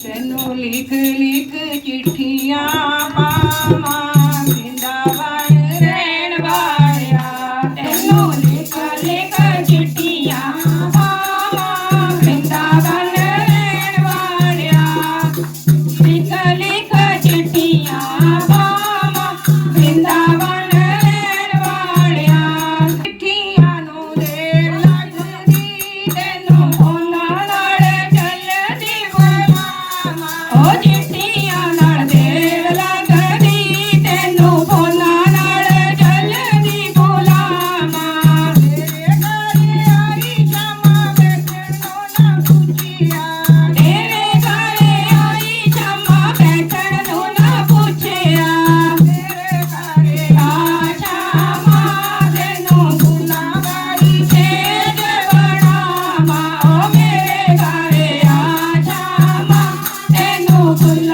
ਤੈਨੂੰ ਲਿਖ ਲਿਖ ਚਿੱਠੀਆਂ ਪਾਵਾਂ ਵਰਿੰਦਾਵਨ ਰਹਿਣ ਵਾਲਿਆ। ਤੈਨੂੰ ਲਿਖ ਲਿਖ ਚਿੱਠੀਆਂ ਪਾਵਾਂ ਵਰਿੰਦਾਵਨ ਰਹਿਣ ਵਾਲਿਆ। ਲਿਖ ਲਿਖ ਚਿੱਠੀਆਂ ਪਾਵਾਂ ਵਰਿੰਦਾਵਨ ਰਹਿਣ ਵਾਲਿਆ। ਚਿੱਠੀਆਂ ਨੂੰ ਦੇਰ ਲੱਗਦੀ ਤੈਨੂੰ ਉਹਨਾਂ ਨਾਲ ਚੱਲਦੀ ਉਹ ਚਿੱਠੀਆਂ ਨਾਲ ਦੇਰ ਲੱਗਦੀ ਤੈਨੂੰ ਫੋਨਾਂ ਨਾਲ ਚੱਲਦੀ ਬੁਲਾਵਾਂ। ਤੇਰੇ ਘਰ ਆਈ ਸ਼ਾਮਾਂ ਬੈਠਣ ਨੂੰ ਨਾ ਪੁੱਛਿਆ। ਤੇਰੇ ਘਰ ਆਈ ਸ਼ਾਮਾਂ ਬੈਠਣ ਨੂੰ ਨਾ ਪੁੱਛਿਆ। ਤੇਰੇ ਘਰ ਆ ਸ਼ਾਮਾਂ ਤੈਨੂੰ ਫੁੱਲਾਂ ਵਾਲੀ ਸੇਜ ਬਣਾਵਾਂ। ਓ ਮੇਰੇ ਘਰ ਆ ਸ਼ਾਮਾਂ ਤੈਨੂੰ ਫੁੱਲਾਂ